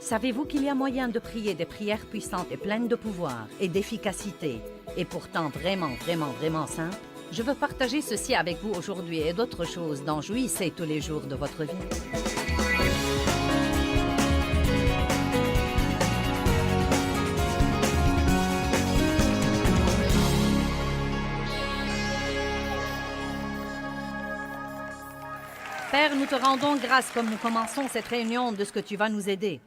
Savez-vous qu'il y a moyen de prier des prières puissantes et pleines de pouvoir et d'efficacité, et pourtant vraiment simples? Je veux partager ceci avec vous aujourd'hui et d'autres choses dont jouissez tous les jours de votre vie. Père, nous te rendons grâce comme nous commençons cette réunion de ce que tu vas nous aider.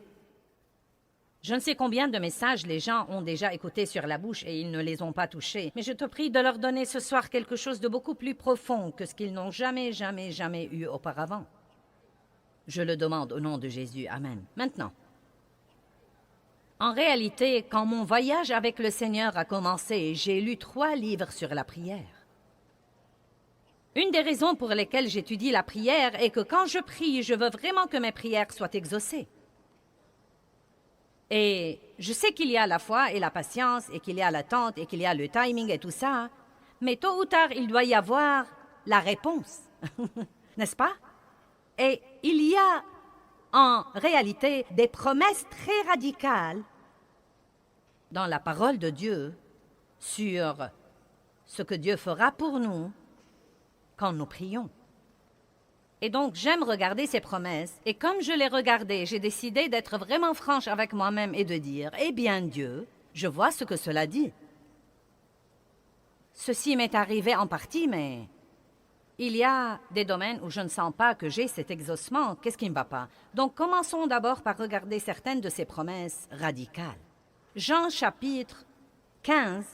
Je ne sais combien de messages les gens ont déjà écoutés sur la bouche et ils ne les ont pas touchés, mais je te prie de leur donner ce soir quelque chose de beaucoup plus profond que ce qu'ils n'ont jamais eu auparavant. Je le demande au nom de Jésus. Amen. Maintenant, en réalité, quand mon voyage avec le Seigneur a commencé, j'ai lu 3 livres sur la prière. Une des raisons pour lesquelles j'étudie la prière est que quand je prie, je veux vraiment que mes prières soient exaucées. Et je sais qu'il y a la foi et la patience, et qu'il y a l'attente, et qu'il y a le timing et tout ça, mais tôt ou tard, il doit y avoir la réponse, n'est-ce pas? Et il y a, en réalité, des promesses très radicales dans la parole de Dieu sur ce que Dieu fera pour nous quand nous prions. Et donc, j'aime regarder ces promesses, et comme je les regardais, j'ai décidé d'être vraiment franche avec moi-même et de dire, « Eh bien, Dieu, je vois ce que cela dit. Ceci m'est arrivé en partie, mais il y a des domaines où je ne sens pas que j'ai cet exaucement. Qu'est-ce qui ne va pas? » Donc, commençons d'abord par regarder certaines de ces promesses radicales. Jean chapitre 15,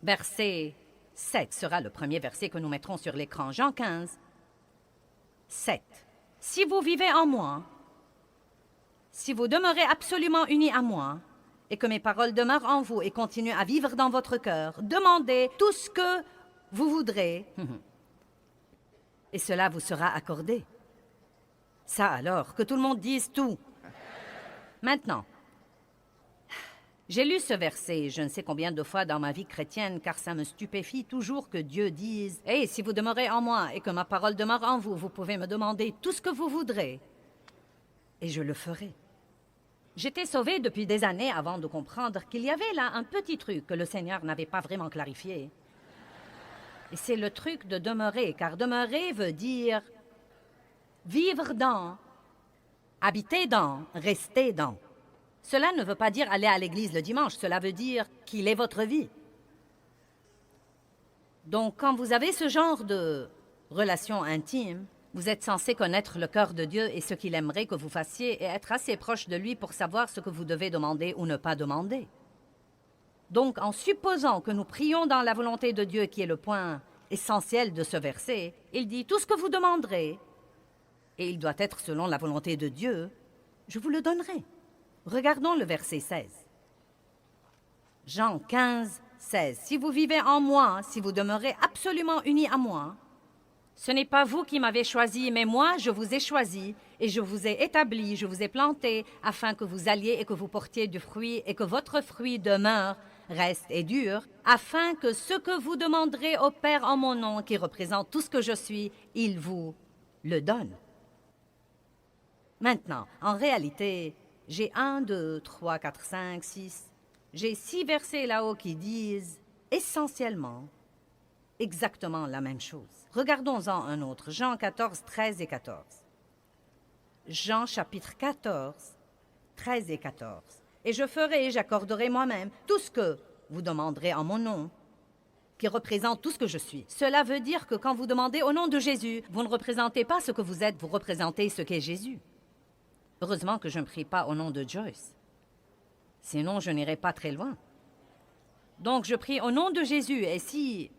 verset 7 sera le premier verset que nous mettrons sur l'écran. Jean 15, 7. Si vous vivez en moi, si vous demeurez absolument unis à moi, et que mes paroles demeurent en vous et continuent à vivre dans votre cœur, demandez tout ce que vous voudrez, et cela vous sera accordé. Ça alors, que tout le monde dise tout. Maintenant, j'ai lu ce verset je ne sais combien de fois dans ma vie chrétienne, car ça me stupéfie toujours que Dieu dise « Hey, si vous demeurez en moi et que ma parole demeure en vous, vous pouvez me demander tout ce que vous voudrez, et je le ferai. » J'étais sauvée depuis des années avant de comprendre qu'il y avait là un petit truc que le Seigneur n'avait pas vraiment clarifié. Et c'est le truc de demeurer, car demeurer veut dire vivre dans, habiter dans, rester dans. Cela ne veut pas dire aller à l'église le dimanche, cela veut dire qu'il est votre vie. Donc, quand vous avez ce genre de relation intime, vous êtes censé connaître le cœur de Dieu et ce qu'il aimerait que vous fassiez et être assez proche de lui pour savoir ce que vous devez demander ou ne pas demander. Donc, en supposant que nous prions dans la volonté de Dieu, qui est le point essentiel de ce verset, il dit « Tout ce que vous demanderez, et il doit être selon la volonté de Dieu, je vous le donnerai. » Regardons le verset 16. Jean 15, 16. Si vous vivez en moi, si vous demeurez absolument unis à moi, ce n'est pas vous qui m'avez choisi, mais moi, je vous ai choisi et je vous ai établi, je vous ai planté, afin que vous alliez et que vous portiez du fruit et que votre fruit demeure, reste et dure, afin que ce que vous demanderez au Père en mon nom, qui représente tout ce que je suis, il vous le donne. Maintenant, en réalité, j'ai 1, 2, 3, 4, 5, 6. J'ai 6 versets là-haut qui disent essentiellement exactement la même chose. Regardons-en un autre. Jean 14, 13 et 14. Jean chapitre 14, 13 et 14. Et je ferai, j'accorderai moi-même tout ce que vous demanderez en mon nom, qui représente tout ce que je suis. Cela veut dire que quand vous demandez au nom de Jésus, vous ne représentez pas ce que vous êtes, vous représentez ce qu'est Jésus. Heureusement que je ne prie pas au nom de Joyce. Sinon, je n'irai pas très loin. Donc, je prie au nom de Jésus. Et si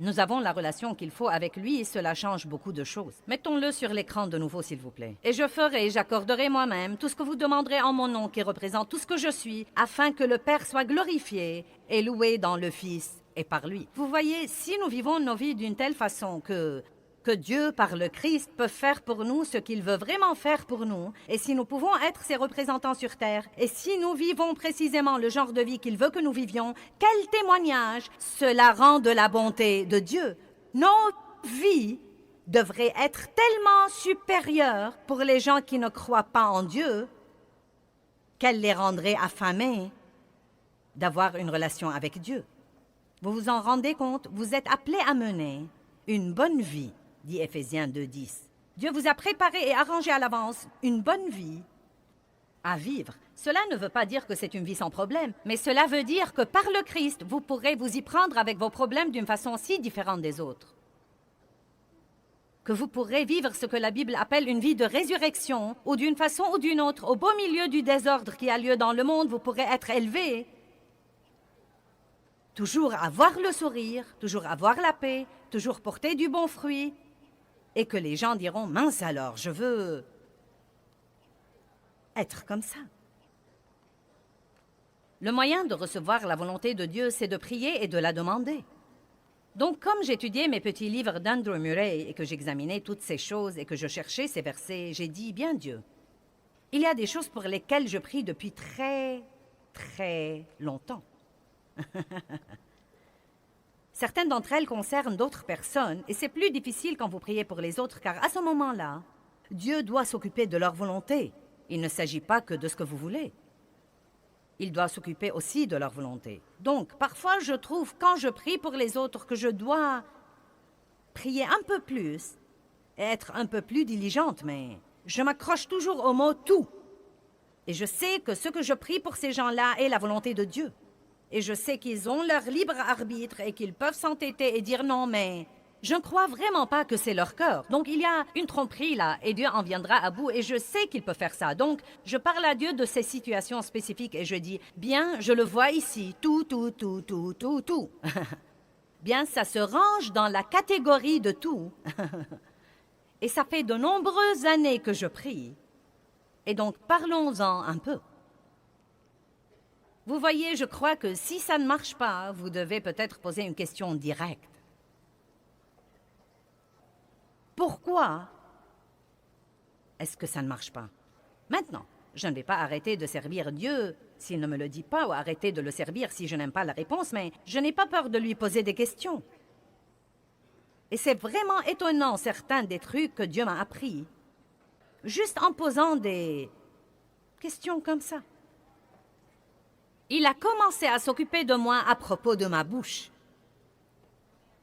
nous avons la relation qu'il faut avec lui, cela change beaucoup de choses. Mettons-le sur l'écran de nouveau, s'il vous plaît. Et je ferai, j'accorderai moi-même tout ce que vous demanderez en mon nom, qui représente tout ce que je suis, afin que le Père soit glorifié et loué dans le Fils et par lui. Vous voyez, si nous vivons nos vies d'une telle façon que Dieu, par le Christ, peut faire pour nous ce qu'il veut vraiment faire pour nous, et si nous pouvons être ses représentants sur terre, et si nous vivons précisément le genre de vie qu'il veut que nous vivions, quel témoignage cela rend de la bonté de Dieu. Nos vies devrait être tellement supérieure pour les gens qui ne croient pas en Dieu qu'elle les rendrait affamés d'avoir une relation avec Dieu. Vous vous en rendez compte? Vous êtes appelés à mener une bonne vie, dit Éphésiens 2:10. Dieu vous a préparé et arrangé à l'avance une bonne vie à vivre. Cela ne veut pas dire que c'est une vie sans problème, mais cela veut dire que par le Christ, vous pourrez vous y prendre avec vos problèmes d'une façon si différente des autres. Que vous pourrez vivre ce que la Bible appelle une vie de résurrection, ou d'une façon ou d'une autre, au beau milieu du désordre qui a lieu dans le monde, vous pourrez être élevé. Toujours avoir le sourire, toujours avoir la paix, toujours porter du bon fruit, et que les gens diront « Mince alors, je veux être comme ça ». Le moyen de recevoir la volonté de Dieu, c'est de prier et de la demander. Donc, comme j'étudiais mes petits livres d'Andrew Murray et que j'examinais toutes ces choses et que je cherchais ces versets, j'ai dit « Bien Dieu, il y a des choses pour lesquelles je prie depuis très, très longtemps. » Certaines d'entre elles concernent d'autres personnes et c'est plus difficile quand vous priez pour les autres car à ce moment-là, Dieu doit s'occuper de leur volonté. Il ne s'agit pas que de ce que vous voulez. Il doit s'occuper aussi de leur volonté. Donc, parfois, je trouve quand je prie pour les autres que je dois prier un peu plus et être un peu plus diligente, mais je m'accroche toujours au mot « tout ». Et je sais que ce que je prie pour ces gens-là est la volonté de Dieu. Et je sais qu'ils ont leur libre arbitre et qu'ils peuvent s'entêter et dire non, mais je ne crois vraiment pas que c'est leur cœur. Donc il y a une tromperie là et Dieu en viendra à bout et je sais qu'il peut faire ça. Donc je parle à Dieu de ces situations spécifiques et je dis, bien, je le vois ici, tout. Bien, ça se range dans la catégorie de tout. Et ça fait de nombreuses années que je prie. Et donc parlons-en un peu. Vous voyez, je crois que si ça ne marche pas, vous devez peut-être poser une question directe. Pourquoi est-ce que ça ne marche pas? Maintenant, je ne vais pas arrêter de servir Dieu s'il ne me le dit pas ou arrêter de le servir si je n'aime pas la réponse, mais je n'ai pas peur de lui poser des questions. Et c'est vraiment étonnant certains des trucs que Dieu m'a appris, juste en posant des questions comme ça. Il a commencé à s'occuper de moi à propos de ma bouche.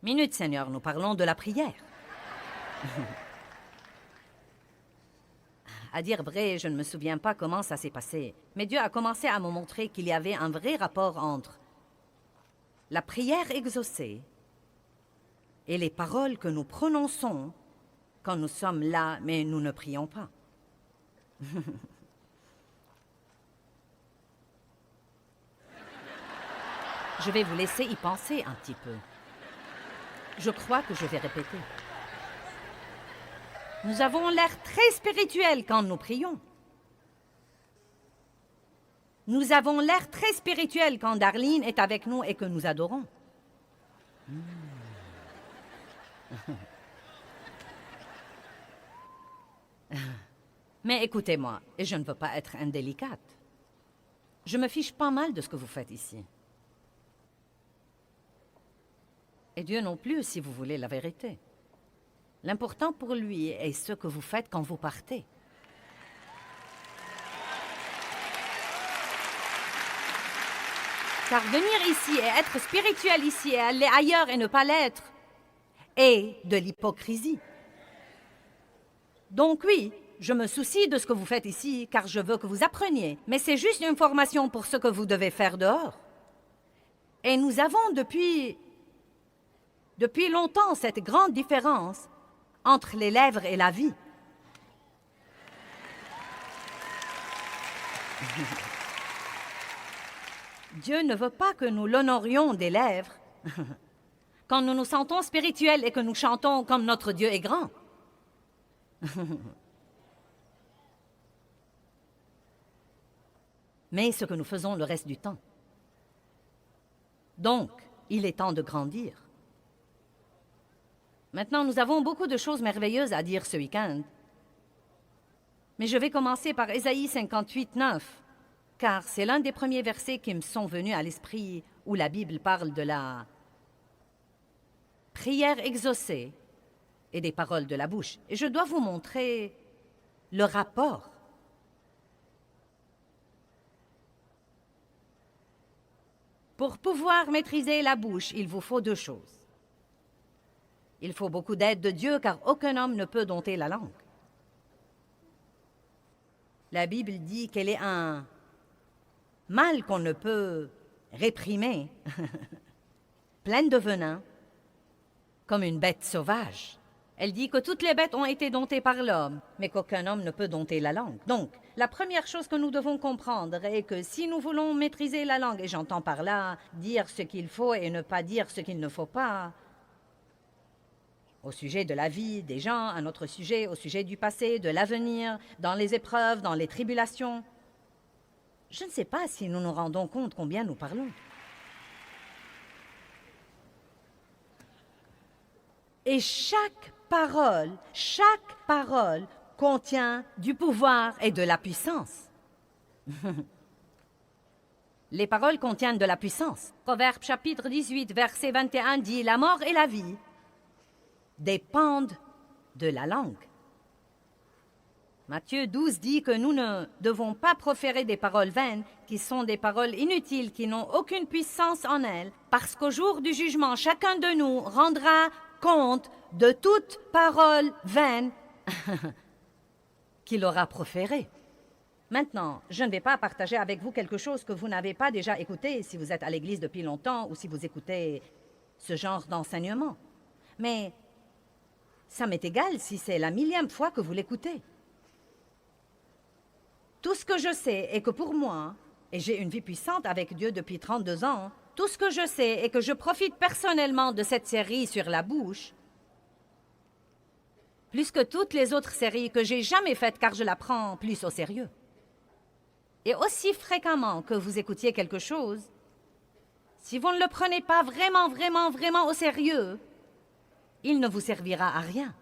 Minute, Seigneur, nous parlons de la prière. À dire vrai, je ne me souviens pas comment ça s'est passé, mais Dieu a commencé à me montrer qu'il y avait un vrai rapport entre la prière exaucée et les paroles que nous prononçons quand nous sommes là, mais nous ne prions pas. Je vais vous laisser y penser un petit peu. Je crois que je vais répéter. Nous avons l'air très spirituels quand nous prions. Nous avons l'air très spirituels quand Darlene est avec nous et que nous adorons. Mais écoutez-moi, et je ne veux pas être indélicate. Je me fiche pas mal de ce que vous faites ici. Et Dieu non plus, si vous voulez la vérité. L'important pour lui est ce que vous faites quand vous partez. Car venir ici et être spirituel ici et aller ailleurs et ne pas l'être est de l'hypocrisie. Donc oui, je me soucie de ce que vous faites ici car je veux que vous appreniez. Mais c'est juste une formation pour ce que vous devez faire dehors. Et nous avons depuis longtemps cette grande différence entre les lèvres et la vie. Dieu ne veut pas que nous l'honorions des lèvres quand nous nous sentons spirituels et que nous chantons comme notre Dieu est grand. Mais ce que nous faisons le reste du temps. Donc, il est temps de grandir. Maintenant, nous avons beaucoup de choses merveilleuses à dire ce week-end. Mais je vais commencer par Ésaïe 58, 9, car c'est l'un des premiers versets qui me sont venus à l'esprit où la Bible parle de la prière exaucée et des paroles de la bouche. Et je dois vous montrer le rapport. Pour pouvoir maîtriser la bouche, il vous faut deux choses. Il faut beaucoup d'aide de Dieu, car aucun homme ne peut dompter la langue. La Bible dit qu'elle est un mal qu'on ne peut réprimer, pleine de venin, comme une bête sauvage. Elle dit que toutes les bêtes ont été domptées par l'homme, mais qu'aucun homme ne peut dompter la langue. Donc, la première chose que nous devons comprendre est que si nous voulons maîtriser la langue, et j'entends par là dire ce qu'il faut et ne pas dire ce qu'il ne faut pas, au sujet de la vie des gens, un autre sujet, au sujet du passé, de l'avenir, dans les épreuves, dans les tribulations, je ne sais pas si nous nous rendons compte combien nous parlons. Et chaque parole contient du pouvoir et de la puissance. Les paroles contiennent de la puissance. Proverbe chapitre 18, verset 21 dit « La mort et la vie dépendent de la langue. » Matthieu 12 dit que nous ne devons pas proférer des paroles vaines, qui sont des paroles inutiles, qui n'ont aucune puissance en elles, parce qu'au jour du jugement, chacun de nous rendra compte de toute parole vaine qu'il aura proférée. Maintenant, je ne vais pas partager avec vous quelque chose que vous n'avez pas déjà écouté si vous êtes à l'Église depuis longtemps ou si vous écoutez ce genre d'enseignement. Mais ça m'est égal si c'est la 1000e fois que vous l'écoutez. Tout ce que je sais est que pour moi, et j'ai une vie puissante avec Dieu depuis 32 ans, tout ce que je sais est que je profite personnellement de cette série sur la bouche, plus que toutes les autres séries que j'ai jamais faites car je la prends plus au sérieux. Et aussi fréquemment que vous écoutiez quelque chose, si vous ne le prenez pas vraiment au sérieux, il ne vous servira à rien.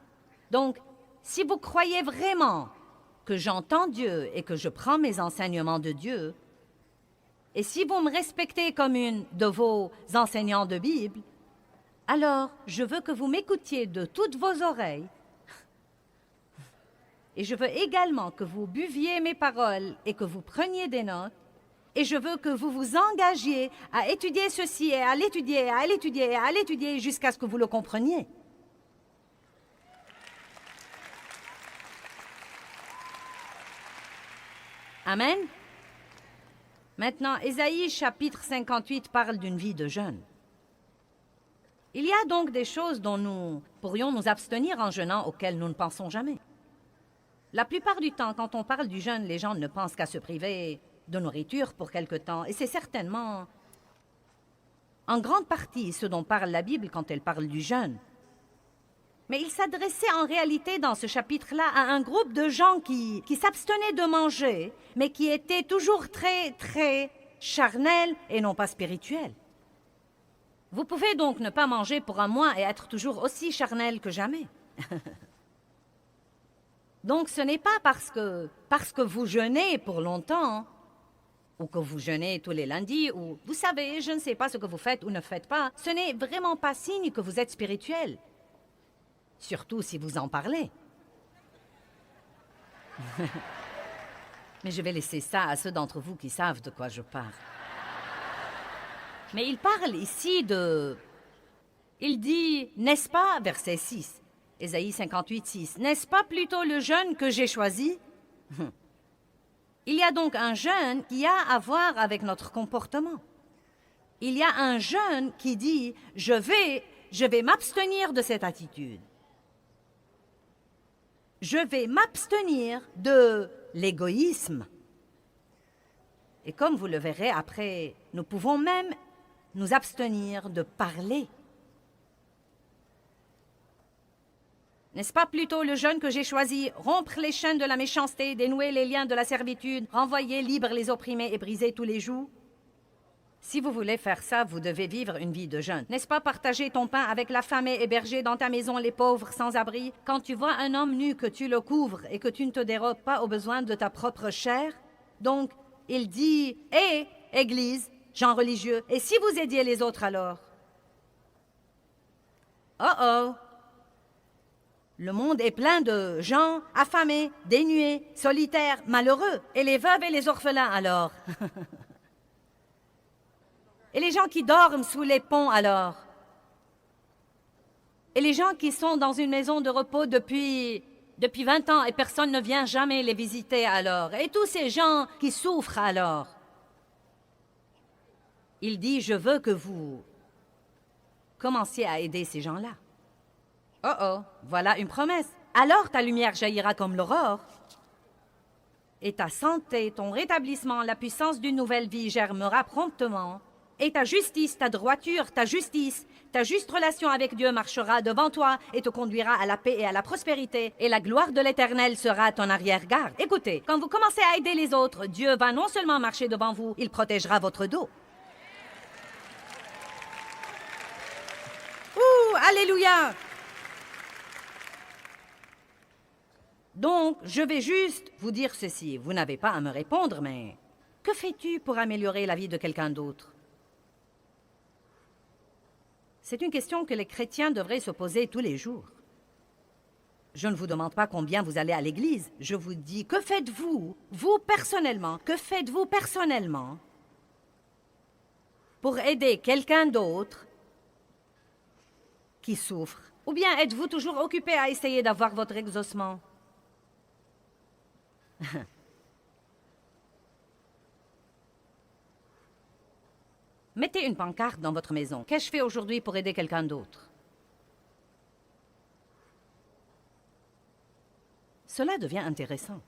Donc, si vous croyez vraiment que j'entends Dieu et que je prends mes enseignements de Dieu, et si vous me respectez comme une de vos enseignants de Bible, alors je veux que vous m'écoutiez de toutes vos oreilles. Et je veux également que vous buviez mes paroles et que vous preniez des notes. Et je veux que vous vous engagiez à étudier ceci et à l'étudier jusqu'à ce que vous le compreniez. Amen. Maintenant, Ésaïe chapitre 58 parle d'une vie de jeûne. Il y a donc des choses dont nous pourrions nous abstenir en jeûnant auxquelles nous ne pensons jamais. La plupart du temps, quand on parle du jeûne, les gens ne pensent qu'à se priver de nourriture pour quelque temps, et c'est certainement en grande partie ce dont parle la Bible quand elle parle du jeûne. Mais il s'adressait en réalité dans ce chapitre-là à un groupe de gens qui s'abstenaient de manger, mais qui étaient toujours très charnels et non pas spirituels. Vous pouvez donc ne pas manger pour un mois et être toujours aussi charnel que jamais. Donc ce n'est pas parce que vous jeûnez pour longtemps, ou que vous jeûnez tous les lundis, ou vous savez, je ne sais pas ce que vous faites ou ne faites pas, ce n'est vraiment pas signe que vous êtes spirituel. Surtout si vous en parlez. Mais je vais laisser ça à ceux d'entre vous qui savent de quoi je parle. Mais il parle ici de... Il dit, n'est-ce pas, verset 6, Ésaïe 58, 6, « N'est-ce pas plutôt le jeûne que j'ai choisi ?» Il y a donc un jeûne qui a à voir avec notre comportement. Il y a un jeûne qui dit, je vais m'abstenir de cette attitude. Je vais m'abstenir de l'égoïsme. Et comme vous le verrez après, nous pouvons même nous abstenir de parler. N'est-ce pas plutôt le jeûne que j'ai choisi, rompre les chaînes de la méchanceté, dénouer les liens de la servitude, renvoyer libres les opprimés et briser tous les jougs? Si vous voulez faire ça, vous devez vivre une vie de jeûne. N'est-ce pas partager ton pain avec l'affamé, héberger dans ta maison les pauvres sans abri? Quand tu vois un homme nu, que tu le couvres et que tu ne te dérobes pas aux besoins de ta propre chair? Donc, il dit, « Hé, Église, gens religieux, et si vous aidiez les autres alors? » Oh! Le monde est plein de gens affamés, dénués, solitaires, malheureux. Et les veuves et les orphelins, alors? Et les gens qui dorment sous les ponts, alors? Et les gens qui sont dans une maison de repos depuis 20 ans et personne ne vient jamais les visiter, alors? Et tous ces gens qui souffrent, alors? Il dit, je veux que vous commenciez à aider ces gens-là. Oh oh, voilà une promesse. Alors ta lumière jaillira comme l'aurore. Et ta santé, ton rétablissement, la puissance d'une nouvelle vie germera promptement. Et ta justice, ta droiture, ta justice, ta juste relation avec Dieu marchera devant toi et te conduira à la paix et à la prospérité. Et la gloire de l'Éternel sera ton arrière-garde. Écoutez, quand vous commencez à aider les autres, Dieu va non seulement marcher devant vous, il protégera votre dos. Ouh, alléluia! Donc, je vais juste vous dire ceci. Vous n'avez pas à me répondre, mais que fais-tu pour améliorer la vie de quelqu'un d'autre? C'est une question que les chrétiens devraient se poser tous les jours. Je ne vous demande pas combien vous allez à l'église. Je vous dis, que faites-vous, vous personnellement, que faites-vous personnellement pour aider quelqu'un d'autre qui souffre? Ou bien êtes-vous toujours occupé à essayer d'avoir votre exaucement? Mettez une pancarte dans votre maison. Qu'ai-je fait aujourd'hui pour aider quelqu'un d'autre? Cela devient intéressant.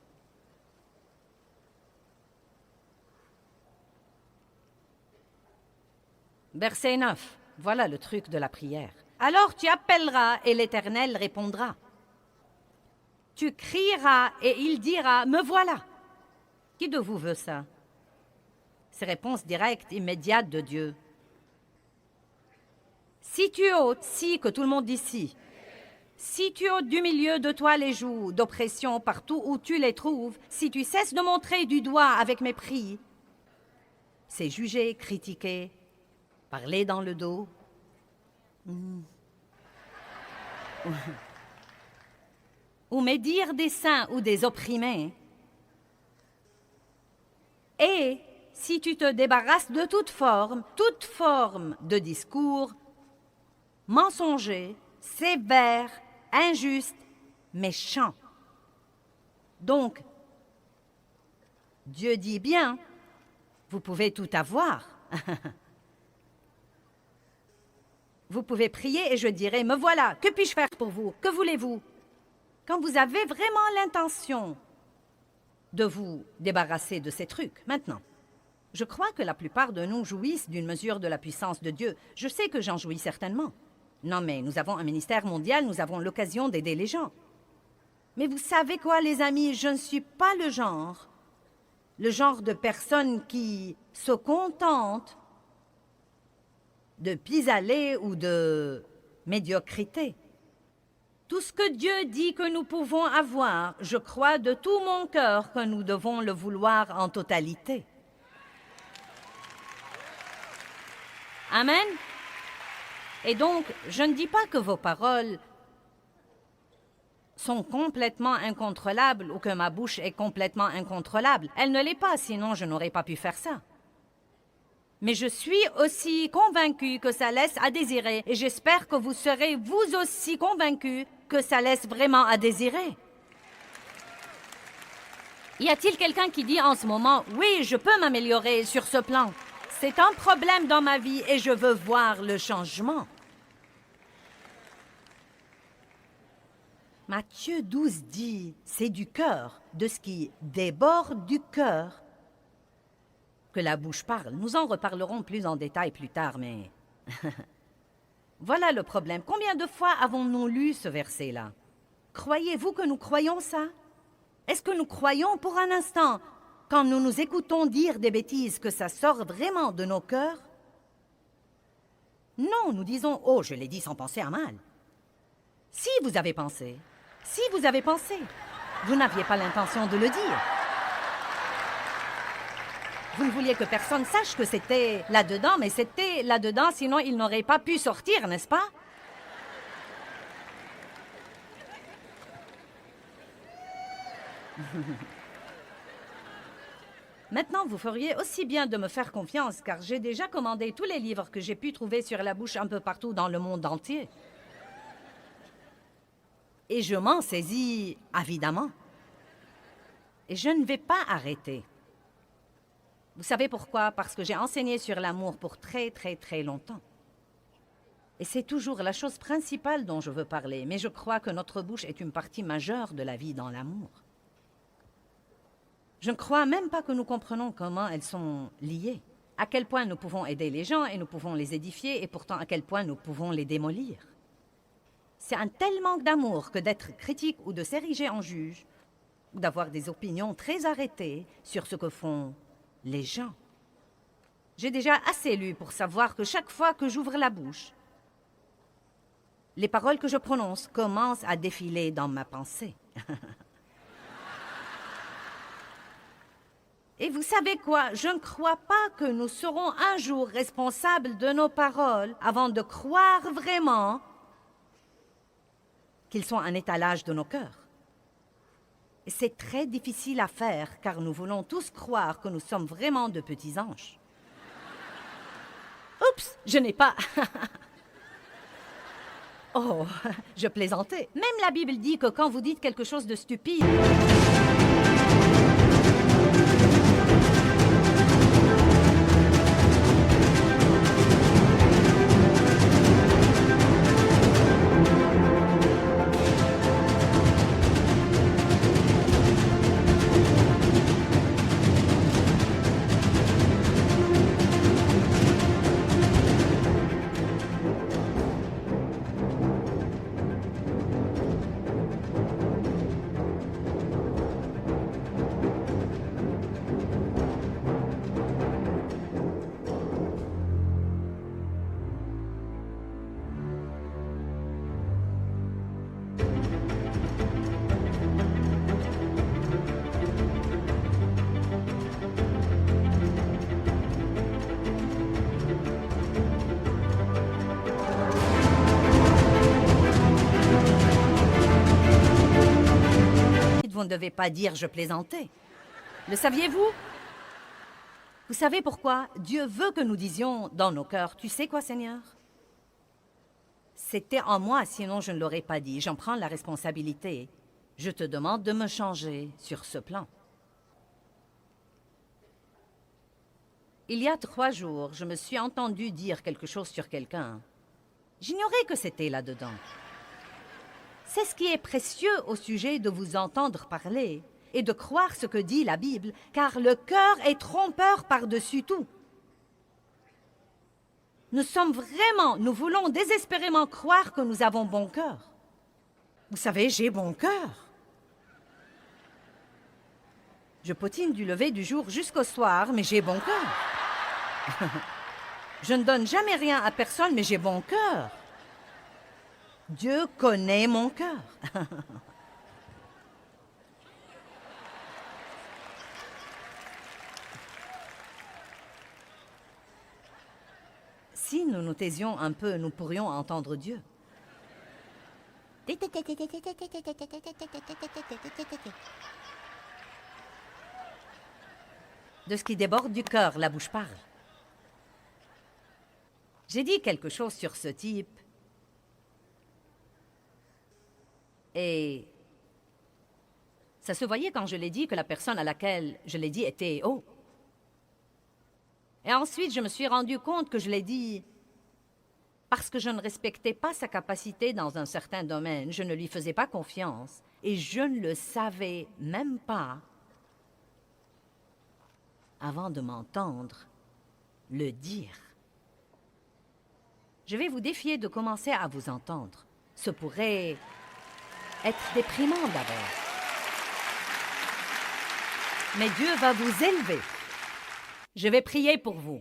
Verset 9. Voilà le truc de la prière. Alors tu appelleras et l'Éternel répondra. Tu crieras et il dira, me voilà. Qui de vous veut ça? C'est réponse directe, immédiate de Dieu. Si tu ôtes, si, que tout le monde dit si tu ôtes du milieu de toi les jougs d'oppression partout où tu les trouves, si tu cesses de montrer du doigt avec mépris, c'est juger, critiquer, parler dans le dos. Ou médire des saints ou des opprimés. Et si tu te débarrasses de toute forme de discours mensonger, sévère, injuste, méchant. Donc, Dieu dit bien, vous pouvez tout avoir. Vous pouvez prier et je dirai, me voilà, que puis-je faire pour vous? Que voulez-vous? Quand vous avez vraiment l'intention de vous débarrasser de ces trucs. Maintenant, je crois que la plupart de nous jouissent d'une mesure de la puissance de Dieu. Je sais que j'en jouis certainement. Non, mais nous avons un ministère mondial, nous avons l'occasion d'aider les gens. Mais vous savez quoi, les amis, je ne suis pas le genre de personne qui se contente de pis-aller ou de médiocrité. Tout ce que Dieu dit que nous pouvons avoir, je crois de tout mon cœur que nous devons le vouloir en totalité. Amen. Et donc, je ne dis pas que vos paroles sont complètement incontrôlables ou que ma bouche est complètement incontrôlable. Elle ne l'est pas, sinon je n'aurais pas pu faire ça. Mais je suis aussi convaincue que ça laisse à désirer et j'espère que vous serez vous aussi convaincus que ça laisse vraiment à désirer. Y a-t-il quelqu'un qui dit en ce moment, oui, je peux m'améliorer sur ce plan? C'est un problème dans ma vie et je veux voir le changement. Matthieu 12 dit, c'est du cœur, de ce qui déborde du cœur, que la bouche parle. Nous en reparlerons plus en détail plus tard, mais... Voilà le problème. Combien de fois avons-nous lu ce verset-là? Croyez-vous que nous croyons ça? Est-ce que nous croyons pour un instant, quand nous nous écoutons dire des bêtises, que ça sort vraiment de nos cœurs? Non, nous disons, oh, je l'ai dit sans penser à mal. Si vous avez pensé, vous n'aviez pas l'intention de le dire. Vous ne vouliez que personne sache que c'était là-dedans, mais c'était là-dedans, sinon il n'aurait pas pu sortir, n'est-ce pas? Maintenant, vous feriez aussi bien de me faire confiance, car j'ai déjà commandé tous les livres que j'ai pu trouver sur la bouche un peu partout dans le monde entier. Et je m'en saisis avidement. Et je ne vais pas arrêter. Vous savez pourquoi? Parce que j'ai enseigné sur l'amour pour très, très, très longtemps. Et c'est toujours la chose principale dont je veux parler, mais je crois que notre bouche est une partie majeure de la vie dans l'amour. Je ne crois même pas que nous comprenons comment elles sont liées, à quel point nous pouvons aider les gens et nous pouvons les édifier, et pourtant à quel point nous pouvons les démolir. C'est un tel manque d'amour que d'être critique ou de s'ériger en juge, ou d'avoir des opinions très arrêtées sur ce que font les gens. J'ai déjà assez lu pour savoir que chaque fois que j'ouvre la bouche, les paroles que je prononce commencent à défiler dans ma pensée. Et vous savez quoi? Je ne crois pas que nous serons un jour responsables de nos paroles avant de croire vraiment qu'ils sont un étalage de nos cœurs. Et c'est très difficile à faire, car nous voulons tous croire que nous sommes vraiment de petits anges. Oups, je n'ai pas... Oh, je plaisantais. Même la Bible dit que quand vous dites quelque chose de stupide... Vous ne devez pas dire « je plaisantais ». Le saviez-vous? Vous savez pourquoi Dieu veut que nous disions dans nos cœurs « Tu sais quoi, Seigneur? C'était en moi, sinon je ne l'aurais pas dit. J'en prends la responsabilité. Je te demande de me changer sur ce plan. » Il y a 3 jours, je me suis entendu dire quelque chose sur quelqu'un. J'ignorais que c'était là-dedans. C'est ce qui est précieux au sujet de vous entendre parler et de croire ce que dit la Bible, car le cœur est trompeur par-dessus tout. Nous voulons désespérément croire que nous avons bon cœur. Vous savez, j'ai bon cœur. Je potine du lever du jour jusqu'au soir, mais j'ai bon cœur. Je ne donne jamais rien à personne, mais j'ai bon cœur. Dieu connaît mon cœur. Si nous nous taisions un peu, nous pourrions entendre Dieu. De ce qui déborde du cœur, la bouche parle. J'ai dit quelque chose sur ce type. Et ça se voyait quand je l'ai dit que la personne à laquelle je l'ai dit était haut. Et ensuite, je me suis rendu compte que je l'ai dit parce que je ne respectais pas sa capacité dans un certain domaine. Je ne lui faisais pas confiance et je ne le savais même pas avant de m'entendre le dire. Je vais vous défier de commencer à vous entendre. Ce pourrait être déprimant d'abord. Mais Dieu va vous élever. Je vais prier pour vous.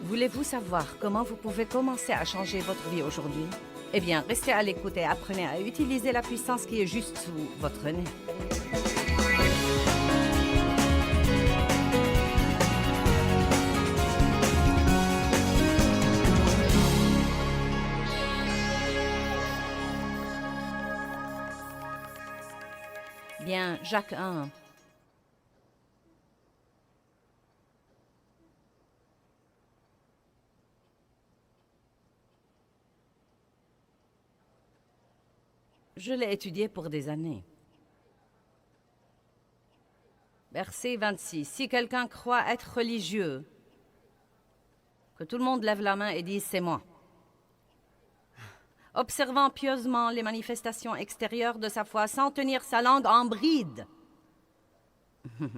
Voulez-vous savoir comment vous pouvez commencer à changer votre vie aujourd'hui? Eh bien, restez à l'écoute et apprenez à utiliser la puissance qui est juste sous votre nez. Bien, Jacques 1. Je l'ai étudié pour des années. Verset 26. Si quelqu'un croit être religieux, que tout le monde lève la main et dise « c'est moi ». Observant pieusement les manifestations extérieures de sa foi sans tenir sa langue en bride. Vous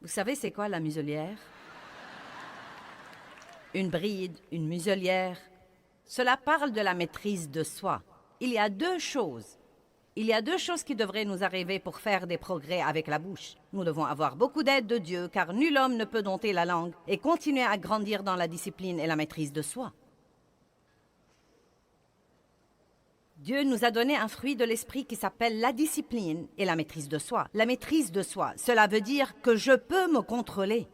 savez c'est quoi la muselière? Une bride, une muselière. Cela parle de la maîtrise de soi. Il y a deux choses. Il y a deux choses qui devraient nous arriver pour faire des progrès avec la bouche. Nous devons avoir beaucoup d'aide de Dieu, car nul homme ne peut dompter la langue et continuer à grandir dans la discipline et la maîtrise de soi. Dieu nous a donné un fruit de l'esprit qui s'appelle la discipline et la maîtrise de soi. La maîtrise de soi, cela veut dire que je peux me contrôler.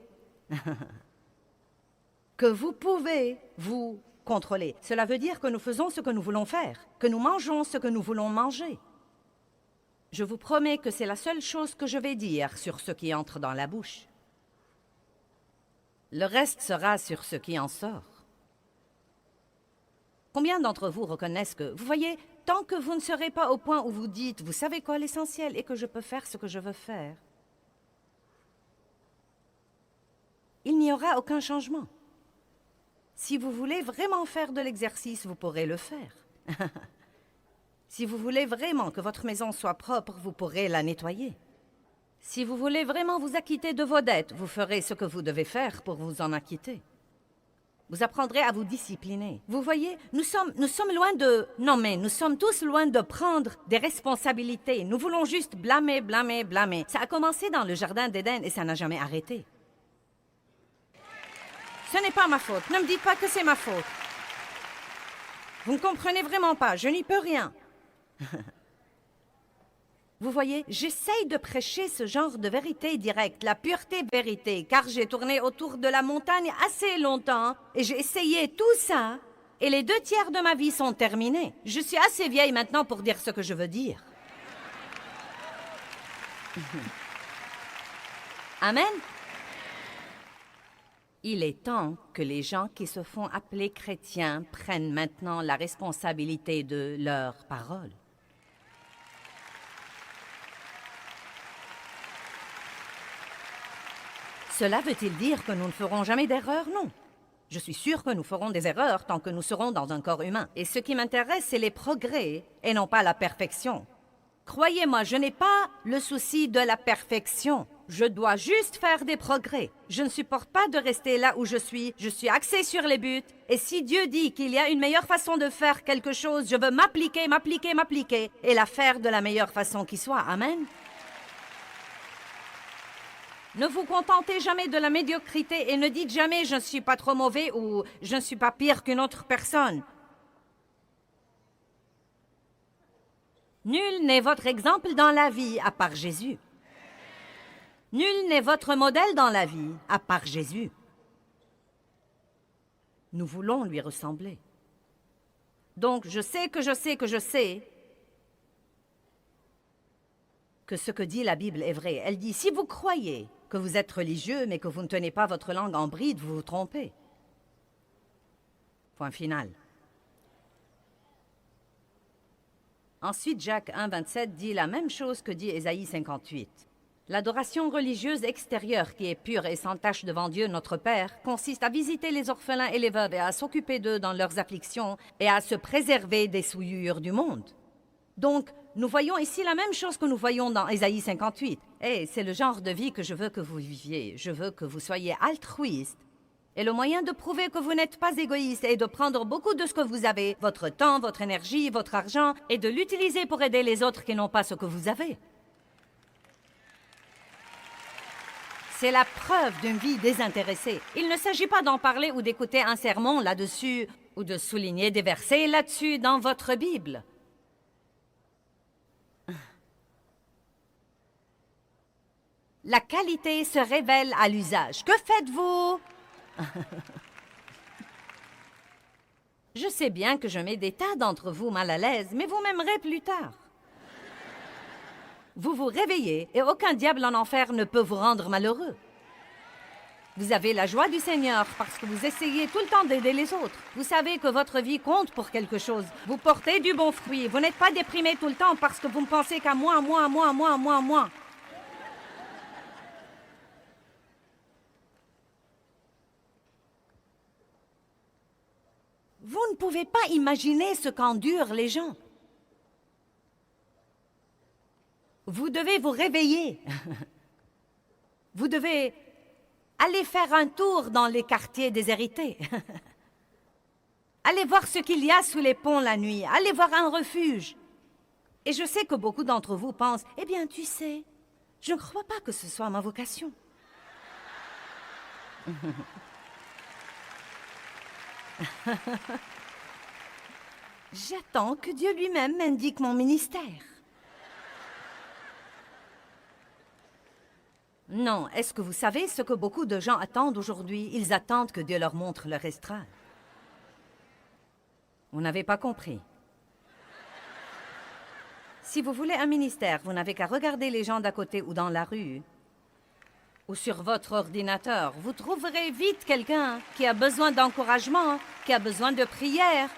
Que vous pouvez vous contrôler. Cela veut dire que nous faisons ce que nous voulons faire, que nous mangeons ce que nous voulons manger. Je vous promets que c'est la seule chose que je vais dire sur ce qui entre dans la bouche. Le reste sera sur ce qui en sort. Combien d'entre vous reconnaissent que, vous voyez, tant que vous ne serez pas au point où vous dites « Vous savez quoi, l'essentiel est que je peux faire ce que je veux faire », il n'y aura aucun changement. Si vous voulez vraiment faire de l'exercice, vous pourrez le faire. Si vous voulez vraiment que votre maison soit propre, vous pourrez la nettoyer. Si vous voulez vraiment vous acquitter de vos dettes, vous ferez ce que vous devez faire pour vous en acquitter. Vous apprendrez à vous discipliner. Vous voyez, nous sommes loin de... Non, mais nous sommes tous loin de prendre des responsabilités. Nous voulons juste blâmer, blâmer, blâmer. Ça a commencé dans le jardin d'Éden et ça n'a jamais arrêté. Ce n'est pas ma faute. Ne me dites pas que c'est ma faute. Vous ne comprenez vraiment pas. Je n'y peux rien. Vous voyez, j'essaye de prêcher ce genre de vérité directe, la pureté vérité, car j'ai tourné autour de la montagne assez longtemps et j'ai essayé tout ça et les 2/3 de ma vie sont terminés. Je suis assez vieille maintenant pour dire ce que je veux dire. Amen. Il est temps que les gens qui se font appeler chrétiens prennent maintenant la responsabilité de leurs paroles. Cela veut-il dire que nous ne ferons jamais d'erreurs? Non. Je suis sûre que nous ferons des erreurs tant que nous serons dans un corps humain. Et ce qui m'intéresse, c'est les progrès et non pas la perfection. Croyez-moi, je n'ai pas le souci de la perfection. Je dois juste faire des progrès. Je ne supporte pas de rester là où je suis. Je suis axée sur les buts. Et si Dieu dit qu'il y a une meilleure façon de faire quelque chose, je veux m'appliquer, m'appliquer, m'appliquer et la faire de la meilleure façon qui soit. Amen. Ne vous contentez jamais de la médiocrité et ne dites jamais « je ne suis pas trop mauvais » ou « je ne suis pas pire qu'une autre personne ». Nul n'est votre exemple dans la vie à part Jésus. Nul n'est votre modèle dans la vie à part Jésus. Nous voulons lui ressembler. Donc, je sais que ce que dit la Bible est vrai. Elle dit, si vous croyez que vous êtes religieux, mais que vous ne tenez pas votre langue en bride, vous vous trompez. Point final. Ensuite, Jacques 1, 27 dit la même chose que dit Ésaïe 58. L'adoration religieuse extérieure qui est pure et sans tache devant Dieu, notre Père, consiste à visiter les orphelins et les veuves et à s'occuper d'eux dans leurs afflictions et à se préserver des souillures du monde. Donc, nous voyons ici la même chose que nous voyons dans Ésaïe 58. Et c'est le genre de vie que je veux que vous viviez. Je veux que vous soyez altruiste. Et le moyen de prouver que vous n'êtes pas égoïste est de prendre beaucoup de ce que vous avez, votre temps, votre énergie, votre argent, et de l'utiliser pour aider les autres qui n'ont pas ce que vous avez. C'est la preuve d'une vie désintéressée. Il ne s'agit pas d'en parler ou d'écouter un sermon là-dessus, ou de souligner des versets là-dessus dans votre Bible. La qualité se révèle à l'usage. Que faites-vous? Je sais bien que je mets des tas d'entre vous mal à l'aise, mais vous m'aimerez plus tard. Vous vous réveillez et aucun diable en enfer ne peut vous rendre malheureux. Vous avez la joie du Seigneur parce que vous essayez tout le temps d'aider les autres. Vous savez que votre vie compte pour quelque chose. Vous portez du bon fruit. Vous n'êtes pas déprimé tout le temps parce que vous ne pensez qu'à moi. Vous ne pouvez pas imaginer ce qu'endurent les gens. Vous devez vous réveiller. Vous devez aller faire un tour dans les quartiers déshérités. Allez voir ce qu'il y a sous les ponts la nuit. Allez voir un refuge. Et je sais que beaucoup d'entre vous pensent, eh bien, tu sais, je ne crois pas que ce soit ma vocation. J'attends que Dieu lui-même m'indique mon ministère. Non, est-ce que vous savez ce que beaucoup de gens attendent aujourd'hui? Ils attendent que Dieu leur montre leur estrade. Vous n'avez pas compris. Si vous voulez un ministère, vous n'avez qu'à regarder les gens d'à côté ou dans la rue, ou sur votre ordinateur. Vous trouverez vite quelqu'un qui a besoin d'encouragement, qui a besoin de prière,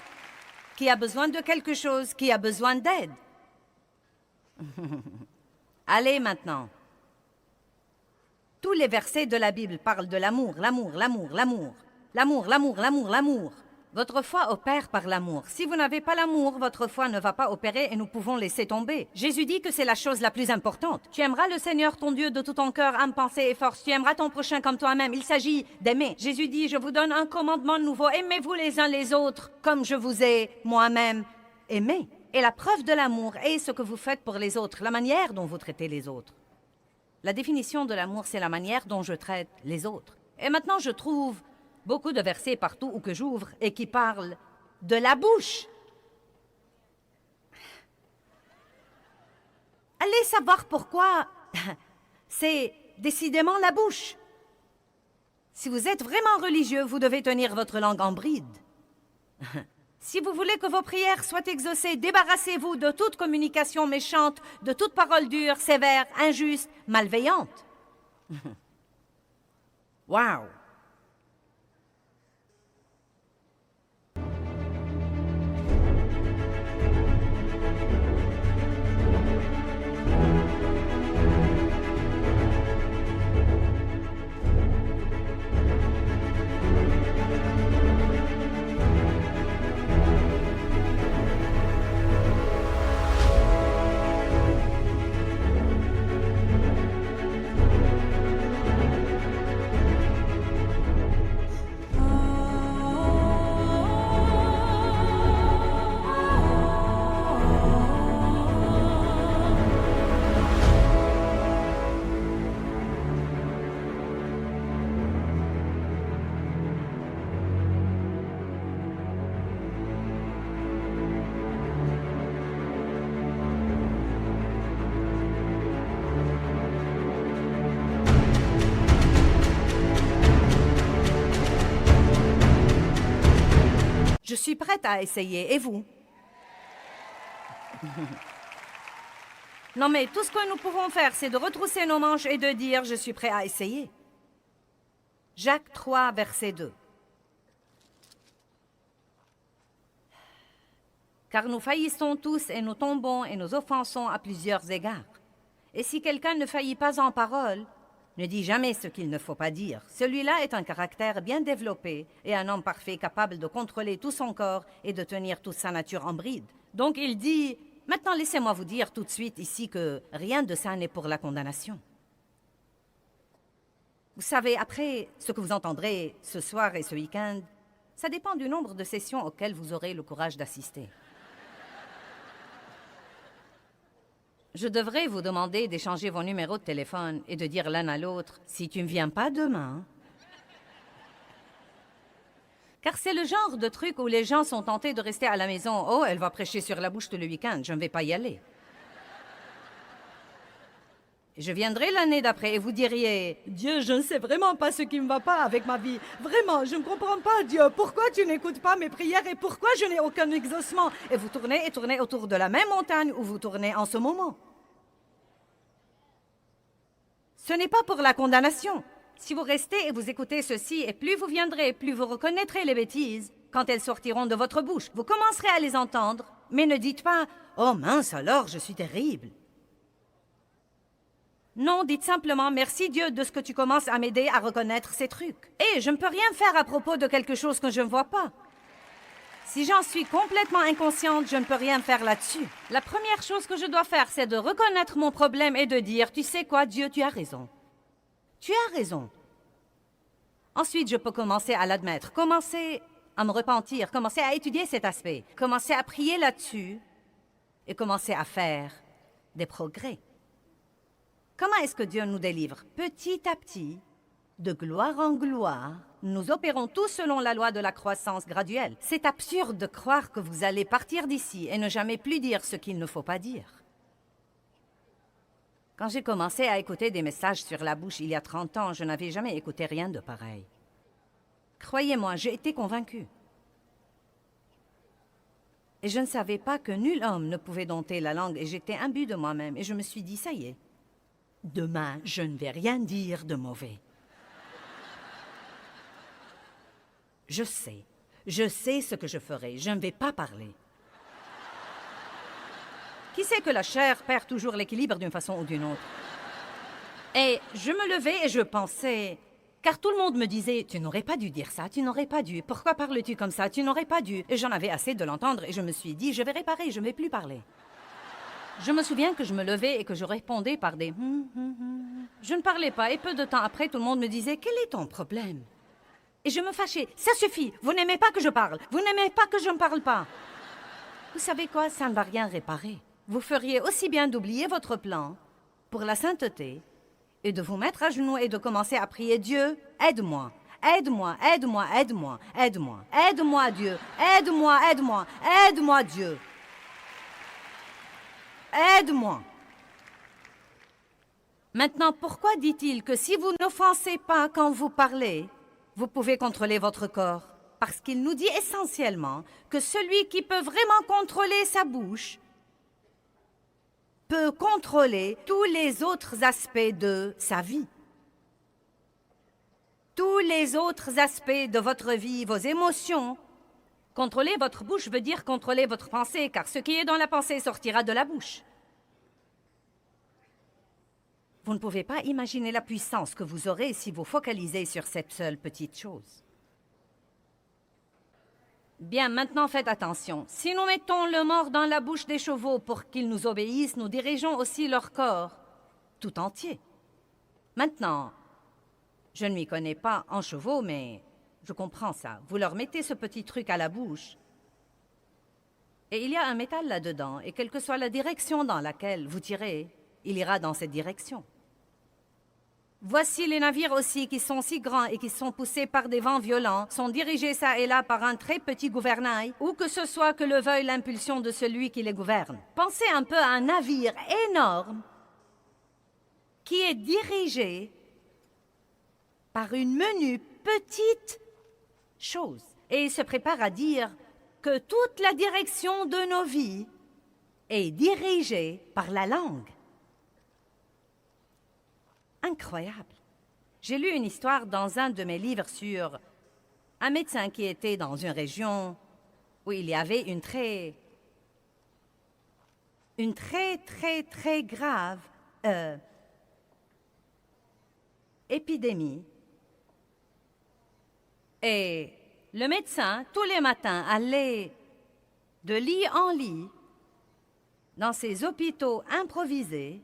qui a besoin de quelque chose, qui a besoin d'aide. Allez maintenant. Tous les versets de la Bible parlent de l'amour, l'amour, l'amour, l'amour. L'amour, l'amour, l'amour, l'amour. Votre foi opère par l'amour. Si vous n'avez pas l'amour, votre foi ne va pas opérer et nous pouvons laisser tomber. Jésus dit que c'est la chose la plus importante. Tu aimeras le Seigneur ton Dieu de tout ton cœur, âme, pensée et force. Tu aimeras ton prochain comme toi-même. Il s'agit d'aimer. Jésus dit, je vous donne un commandement nouveau. Aimez-vous les uns les autres comme je vous ai moi-même aimé. Et la preuve de l'amour est ce que vous faites pour les autres, la manière dont vous traitez les autres. La définition de l'amour, c'est la manière dont je traite les autres. Et maintenant, je trouve beaucoup de versets partout où que j'ouvre et qui parlent de la bouche. Allez savoir pourquoi. C'est décidément la bouche. Si vous êtes vraiment religieux, vous devez tenir votre langue en bride. Si vous voulez que vos prières soient exaucées, débarrassez-vous de toute communication méchante, de toute parole dure, sévère, injuste, malveillante. Wow! Je suis prête à essayer. Et vous? Non, mais tout ce que nous pouvons faire, c'est de retrousser nos manches et de dire « Je suis prêt à essayer ». Jacques 3, verset 2. Car nous faillissons tous et nous tombons et nous offensons à plusieurs égards. Et si quelqu'un ne faillit pas en parole, ne dit jamais ce qu'il ne faut pas dire. Celui-là est un caractère bien développé et un homme parfait capable de contrôler tout son corps et de tenir toute sa nature en bride. Donc il dit, maintenant laissez-moi vous dire tout de suite ici que rien de ça n'est pour la condamnation. Vous savez, après ce que vous entendrez ce soir et ce week-end, ça dépend du nombre de sessions auxquelles vous aurez le courage d'assister. Je devrais vous demander d'échanger vos numéros de téléphone et de dire l'un à l'autre, si tu ne viens pas demain. Car c'est le genre de truc où les gens sont tentés de rester à la maison. Oh, elle va prêcher sur la bouche tout le week-end, je ne vais pas y aller. Je viendrai l'année d'après et vous diriez, Dieu, je ne sais vraiment pas ce qui ne va pas avec ma vie. Vraiment, je ne comprends pas, Dieu. Pourquoi tu n'écoutes pas mes prières et pourquoi je n'ai aucun exaucement? Et vous tournez et tournez autour de la même montagne où vous tournez en ce moment. Ce n'est pas pour la condamnation. Si vous restez et vous écoutez ceci, et plus vous viendrez, plus vous reconnaîtrez les bêtises. Quand elles sortiront de votre bouche, vous commencerez à les entendre. Mais ne dites pas, oh mince alors, je suis terrible. Non, dites simplement merci Dieu de ce que tu commences à m'aider à reconnaître ces trucs. Et je ne peux rien faire à propos de quelque chose que je ne vois pas. Si j'en suis complètement inconsciente, je ne peux rien faire là-dessus. La première chose que je dois faire, c'est de reconnaître mon problème et de dire, tu sais quoi, Dieu, tu as raison. Tu as raison. Ensuite, je peux commencer à l'admettre, commencer à me repentir, commencer à étudier cet aspect, commencer à prier là-dessus et commencer à faire des progrès. Comment est-ce que Dieu nous délivre? Petit à petit, de gloire en gloire, nous opérons tous selon la loi de la croissance graduelle. C'est absurde de croire que vous allez partir d'ici et ne jamais plus dire ce qu'il ne faut pas dire. Quand j'ai commencé à écouter des messages sur la bouche il y a 30 ans, je n'avais jamais écouté rien de pareil. Croyez-moi, j'ai été convaincue. Et je ne savais pas que nul homme ne pouvait dompter la langue et j'étais imbue de moi-même et je me suis dit, ça y est. Demain, je ne vais rien dire de mauvais. Je sais ce que je ferai, je ne vais pas parler. Qui sait que la chair perd toujours l'équilibre d'une façon ou d'une autre? Et je me levais et je pensais, car tout le monde me disait, tu n'aurais pas dû dire ça, tu n'aurais pas dû, pourquoi parles-tu comme ça, tu n'aurais pas dû. Et j'en avais assez de l'entendre et je me suis dit, je vais réparer, je ne vais plus parler. Je me souviens que je me levais et que je répondais par des Je ne parlais pas et peu de temps après, tout le monde me disait « Quel est ton problème ?» Et je me fâchais. « Ça suffit, vous n'aimez pas que je parle, vous n'aimez pas que je ne parle pas. » Vous savez quoi, ça ne va rien réparer. Vous feriez aussi bien d'oublier votre plan pour la sainteté et de vous mettre à genoux et de commencer à prier « Dieu, aide-moi, aide-moi, aide-moi, aide-moi, aide-moi, aide-moi Dieu, aide-moi, aide-moi, aide-moi Dieu. » Aide-moi. Maintenant, pourquoi dit-il que si vous n'offensez pas quand vous parlez, vous pouvez contrôler votre corps? Parce qu'il nous dit essentiellement que celui qui peut vraiment contrôler sa bouche peut contrôler tous les autres aspects de sa vie. Tous les autres aspects de votre vie, vos émotions. Contrôler votre bouche veut dire contrôler votre pensée, car ce qui est dans la pensée sortira de la bouche. Vous ne pouvez pas imaginer la puissance que vous aurez si vous focalisez sur cette seule petite chose. Bien, maintenant faites attention. Si nous mettons le mort dans la bouche des chevaux pour qu'ils nous obéissent, nous dirigeons aussi leur corps tout entier. Maintenant, je ne m'y connais pas en chevaux, mais je comprends ça. Vous leur mettez ce petit truc à la bouche et il y a un métal là-dedans et quelle que soit la direction dans laquelle vous tirez, il ira dans cette direction. Voici les navires aussi qui sont si grands et qui sont poussés par des vents violents, sont dirigés ça et là par un très petit gouvernail, ou que ce soit que le veuille l'impulsion de celui qui les gouverne. Pensez un peu à un navire énorme qui est dirigé par une menue petite chose. Et il se prépare à dire que toute la direction de nos vies est dirigée par la langue. Incroyable. J'ai lu une histoire dans un de mes livres sur un médecin qui était dans une région où il y avait une très grave épidémie. Et le médecin, tous les matins, allait de lit en lit dans ces hôpitaux improvisés.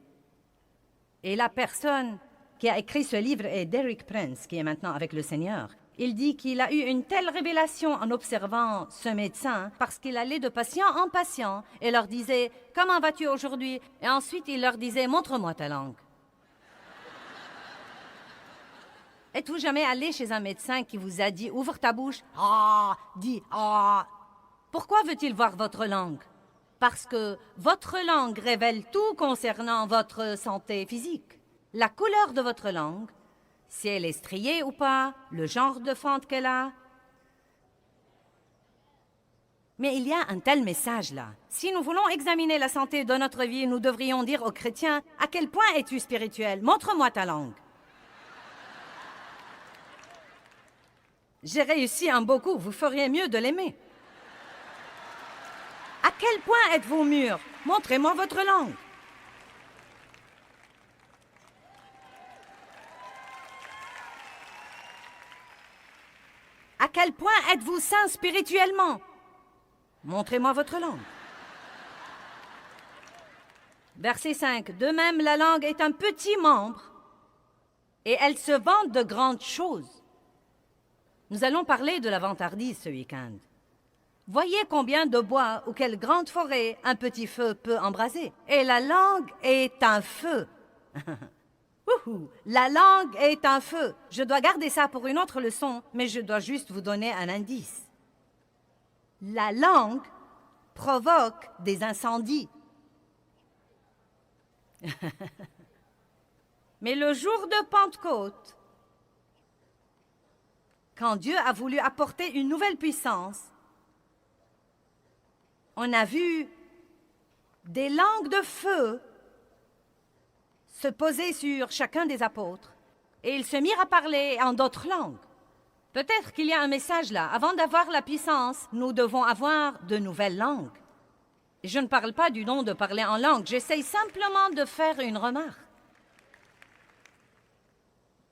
Et la personne qui a écrit ce livre est Derek Prince, qui est maintenant avec le Seigneur. Il dit qu'il a eu une telle révélation en observant ce médecin parce qu'il allait de patient en patient et leur disait « Comment vas-tu aujourd'hui ?» Et ensuite, il leur disait « Montre-moi ta langue. » Êtes-vous jamais allé chez un médecin qui vous a dit « Ouvre ta bouche »?« Ah !» Dis « Ah !» Pourquoi veut-il voir votre langue? Parce que votre langue révèle tout concernant votre santé physique. La couleur de votre langue, si elle est striée ou pas, le genre de fente qu'elle a. Mais il y a un tel message là. Si nous voulons examiner la santé de notre vie, nous devrions dire aux chrétiens « À quel point es-tu spirituel? Montre-moi ta langue. » J'ai réussi un beaucoup, vous feriez mieux de l'aimer. À quel point êtes-vous mûr? Montrez-moi votre langue. À quel point êtes-vous saint spirituellement? Montrez-moi votre langue. Verset 5. De même, la langue est un petit membre et elle se vante de grandes choses. Nous allons parler de la vantardise ce week-end. Voyez combien de bois ou quelle grande forêt un petit feu peut embraser. Et la langue est un feu. La langue est un feu. Je dois garder ça pour une autre leçon, mais je dois juste vous donner un indice. La langue provoque des incendies. Mais le jour de Pentecôte, quand Dieu a voulu apporter une nouvelle puissance, on a vu des langues de feu se poser sur chacun des apôtres et ils se mirent à parler en d'autres langues. Peut-être qu'il y a un message là. Avant d'avoir la puissance, nous devons avoir de nouvelles langues. Et je ne parle pas du don de parler en langue, j'essaye simplement de faire une remarque.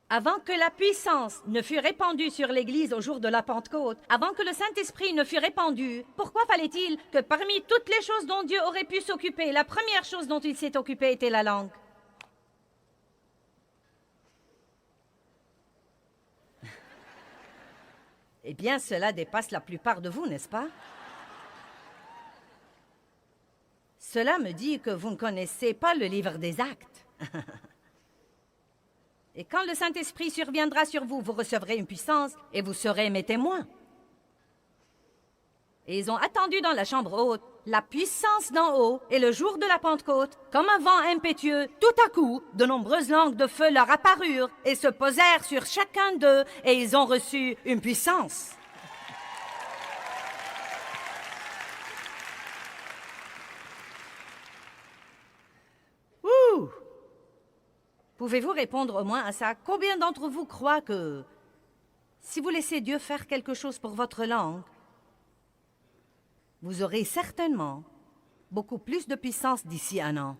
Avant que la puissance ne fût répandue sur l'Église au jour de la Pentecôte, avant que le Saint-Esprit ne fût répandu, pourquoi fallait-il que parmi toutes les choses dont Dieu aurait pu s'occuper, la première chose dont il s'est occupé était la langue? Eh bien, cela dépasse la plupart de vous, n'est-ce pas? Cela me dit que vous ne connaissez pas le livre des Actes. Et quand le Saint-Esprit surviendra sur vous, vous recevrez une puissance et vous serez mes témoins. Et ils ont attendu dans la chambre haute la puissance d'en haut, et le jour de la Pentecôte, comme un vent impétueux, tout à coup, de nombreuses langues de feu leur apparurent et se posèrent sur chacun d'eux, et ils ont reçu une puissance. Ouh! Pouvez-vous répondre au moins à ça? Combien d'entre vous croient que si vous laissez Dieu faire quelque chose pour votre langue, vous aurez certainement beaucoup plus de puissance d'ici un an?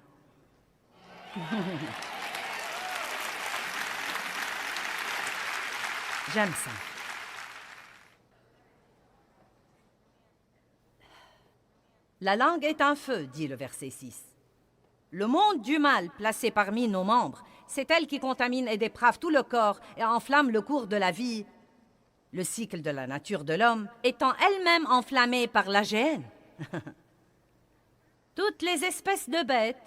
J'aime ça. La langue est un feu, dit le verset 6. Le monde du mal placé parmi nos membres, c'est elle qui contamine et déprave tout le corps et enflamme le cours de la vie, le cycle de la nature de l'homme, étant elle-même enflammée par l'AGN. Toutes les espèces de bêtes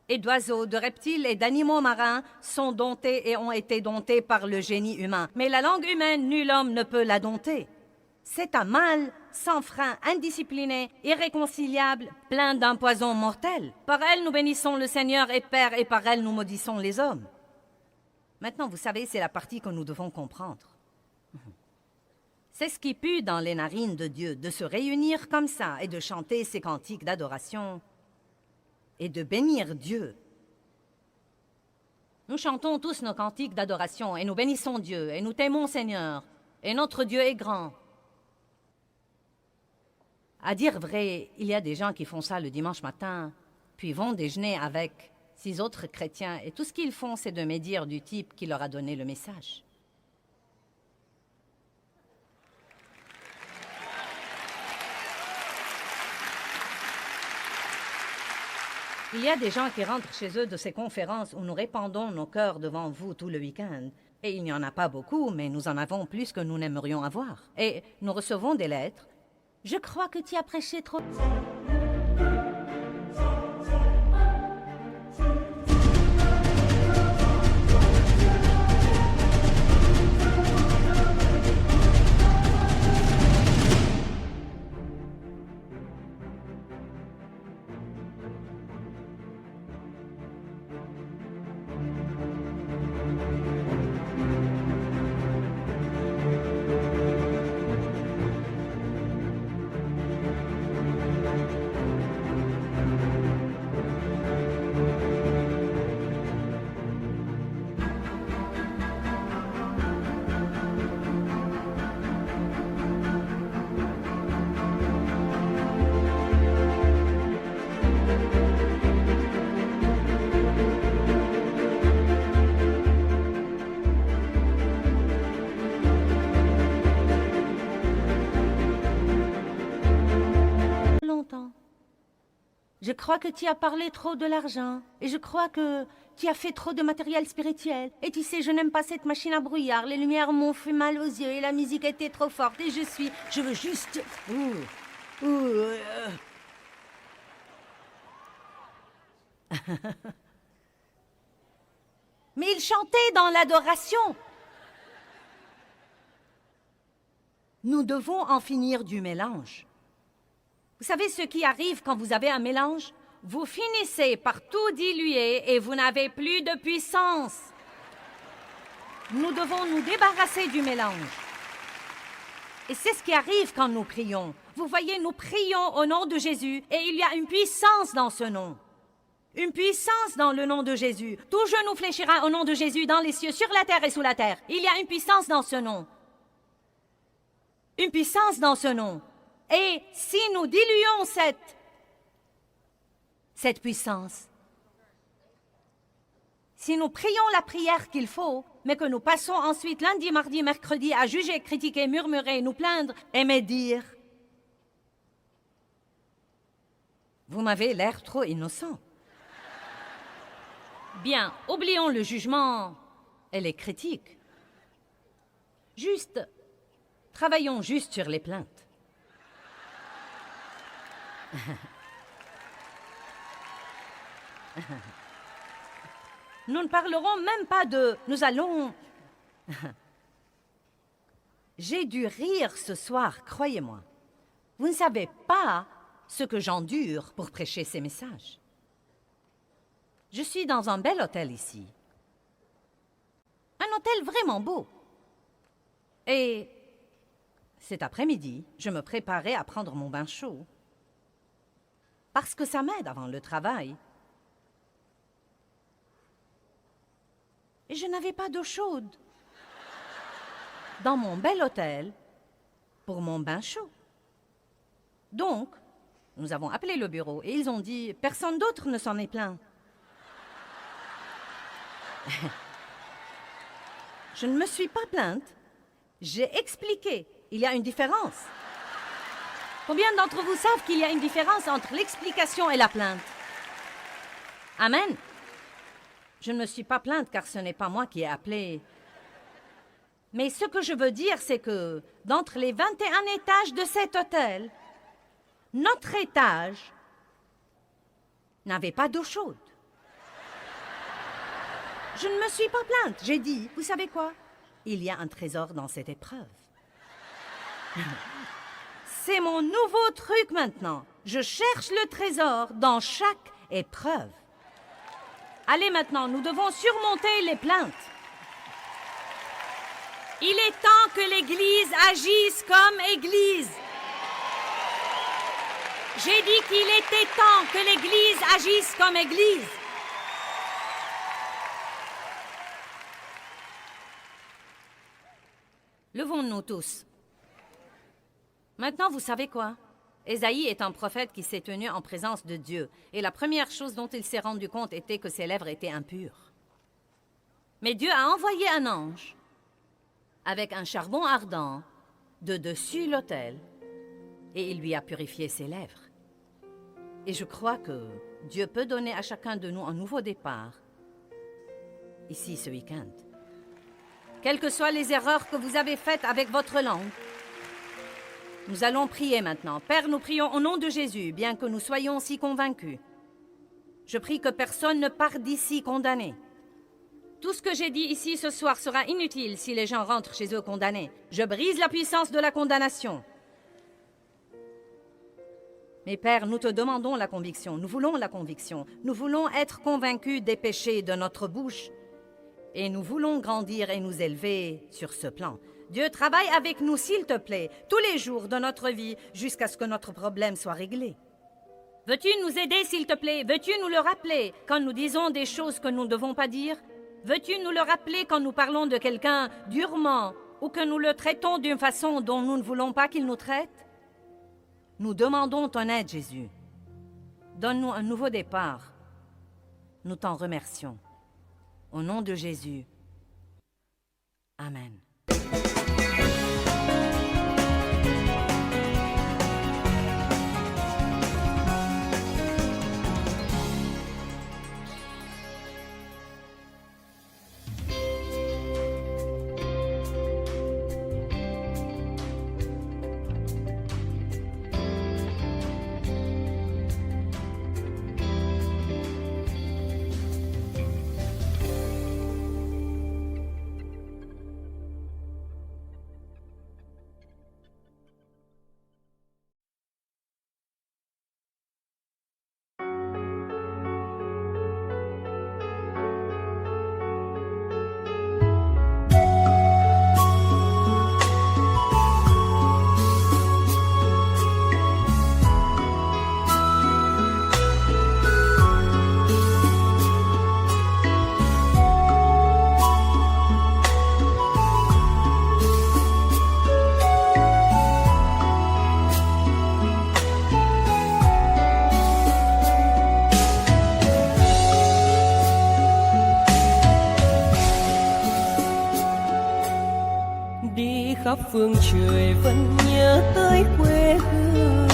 et d'oiseaux, de reptiles et d'animaux marins sont domptées et ont été domptées par le génie humain. Mais la langue humaine, nul homme ne peut la dompter. C'est un mal sans frein, indiscipliné, irréconciliable, plein d'un poison mortel. Par elle, nous bénissons le Seigneur et Père, et par elle, nous maudissons les hommes. Maintenant, vous savez, c'est la partie que nous devons comprendre. C'est ce qui pue dans les narines de Dieu, de se réunir comme ça et de chanter ces cantiques d'adoration et de bénir Dieu. Nous chantons tous nos cantiques d'adoration et nous bénissons Dieu et nous t'aimons Seigneur et notre Dieu est grand. À dire vrai, il y a des gens qui font ça le dimanche matin, puis vont déjeuner avec 6 autres chrétiens et tout ce qu'ils font, c'est de médire du type qui leur a donné le message. Il y a des gens qui rentrent chez eux de ces conférences où nous répandons nos cœurs devant vous tout le week-end. Et il n'y en a pas beaucoup, mais nous en avons plus que nous n'aimerions avoir. Et nous recevons des lettres. Je crois que tu as prêché trop... longtemps. Je crois que tu as parlé trop de l'argent. Et je crois que tu as fait trop de matériel spirituel. Et tu sais, je n'aime pas cette machine à brouillard. Les lumières m'ont fait mal aux yeux et la musique était trop forte. Et je veux juste... Mais il chantait dans l'adoration. Nous devons en finir du mélange. Vous savez ce qui arrive quand vous avez un mélange? Vous finissez par tout diluer et vous n'avez plus de puissance. Nous devons nous débarrasser du mélange. Et c'est ce qui arrive quand nous prions. Vous voyez, nous prions au nom de Jésus et il y a une puissance dans ce nom. Une puissance dans le nom de Jésus. Tout genou fléchira au nom de Jésus dans les cieux, sur la terre et sous la terre. Il y a une puissance dans ce nom. Une puissance dans ce nom. Et si nous diluons cette puissance, si nous prions la prière qu'il faut, mais que nous passons ensuite lundi, mardi, mercredi à juger, critiquer, murmurer, nous plaindre et médire, vous m'avez l'air trop innocent. Bien, oublions le jugement et les critiques. Travaillons juste sur les plaintes. Nous ne parlerons même pas de... Nous allons... J'ai dû rire ce soir, croyez-moi. Vous ne savez pas ce que j'endure pour prêcher ces messages. Je suis dans un bel hôtel ici. Un hôtel vraiment beau. Et cet après-midi, je me préparais à prendre mon bain chaud. Parce que ça m'aide avant le travail. Et je n'avais pas d'eau chaude dans mon bel hôtel pour mon bain chaud. Donc, nous avons appelé le bureau et ils ont dit « Personne d'autre ne s'en est plaint. » Je ne me suis pas plainte. J'ai expliqué. Il y a une différence. Combien d'entre vous savent qu'il y a une différence entre l'explication et la plainte? Amen. Je ne me suis pas plainte car ce n'est pas moi qui ai appelé. Mais ce que je veux dire, c'est que d'entre les 21 étages de cet hôtel, notre étage n'avait pas d'eau chaude. Je ne me suis pas plainte. J'ai dit, vous savez quoi? Il y a un trésor dans cette épreuve. C'est mon nouveau truc maintenant. Je cherche le trésor dans chaque épreuve. Allez maintenant, nous devons surmonter les plaintes. Il est temps que l'Église agisse comme Église. J'ai dit qu'il était temps que l'Église agisse comme Église. Levons-nous tous. Maintenant, vous savez quoi? Ésaïe est un prophète qui s'est tenu en présence de Dieu. Et la première chose dont il s'est rendu compte était que ses lèvres étaient impures. Mais Dieu a envoyé un ange avec un charbon ardent de dessus l'autel et il lui a purifié ses lèvres. Et je crois que Dieu peut donner à chacun de nous un nouveau départ ici ce week-end. quelles que soient les erreurs que vous avez faites avec votre langue. Nous allons prier maintenant. Père, nous prions au nom de Jésus, bien que nous soyons si convaincus. Je prie que personne ne parte d'ici condamné. Tout ce que j'ai dit ici ce soir sera inutile si les gens rentrent chez eux condamnés. Je brise la puissance de la condamnation. Mais Père, nous te demandons la conviction. Nous voulons la conviction. Nous voulons être convaincus des péchés de notre bouche. Et nous voulons grandir et nous élever sur ce plan. Dieu, travaille avec nous, s'il te plaît, tous les jours de notre vie, jusqu'à ce que notre problème soit réglé. Veux-tu nous aider, s'il te plaît? Veux-tu nous le rappeler quand nous disons des choses que nous ne devons pas dire? Veux-tu nous le rappeler quand nous parlons de quelqu'un durement ou que nous le traitons d'une façon dont nous ne voulons pas qu'il nous traite? Nous demandons ton aide, Jésus. Donne-nous un nouveau départ. Nous t'en remercions. Au nom de Jésus. Amen. khắp phương trời vẫn nhớ tới quê hương.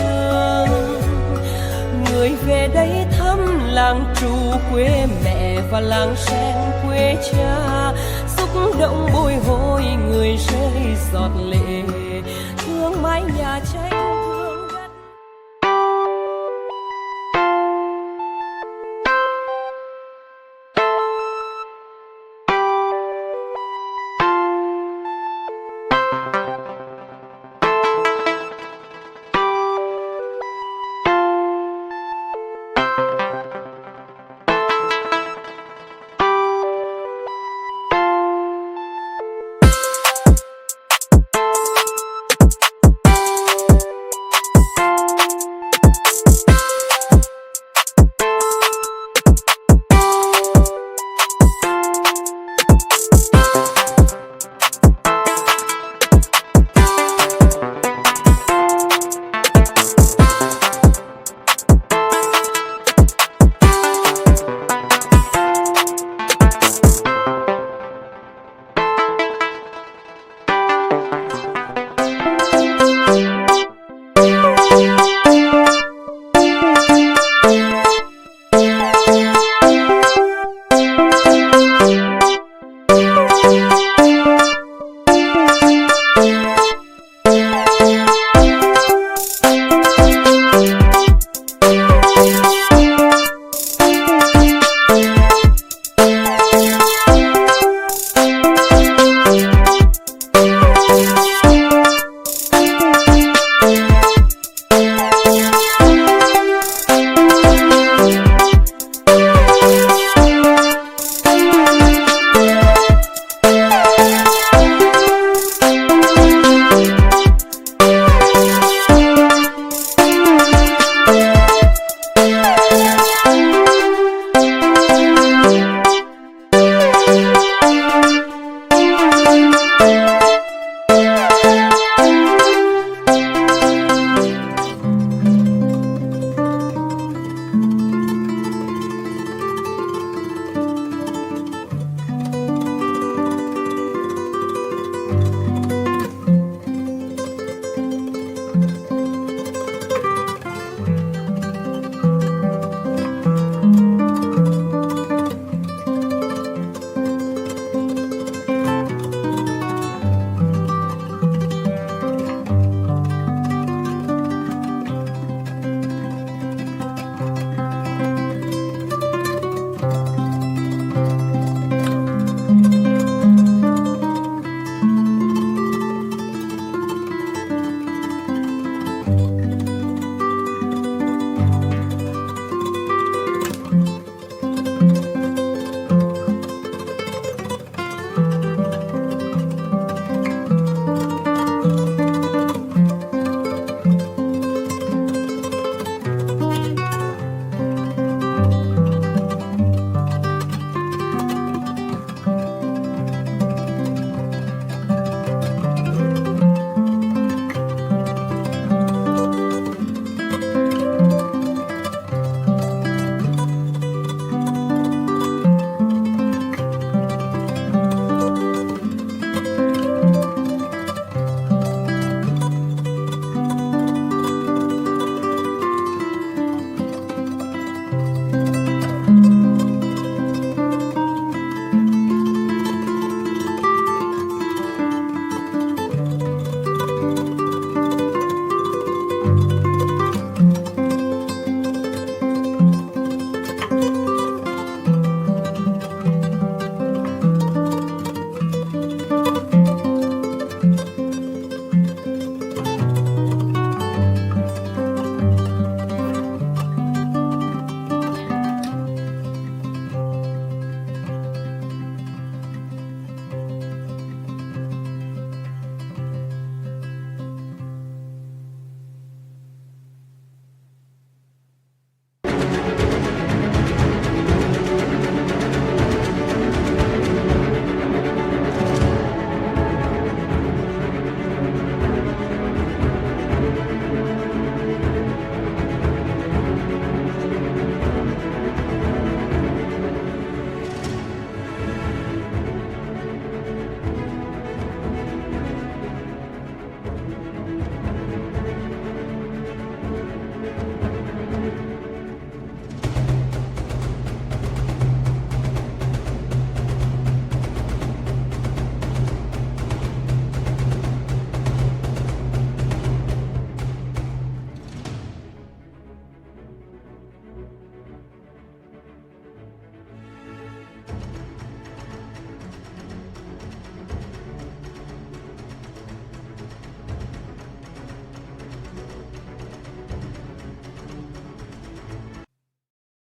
Người về đây thăm làng Trù quê mẹ và làng Sen quê cha, xúc động bồi hồi người rơi giọt lệ thương mái nhà tranh.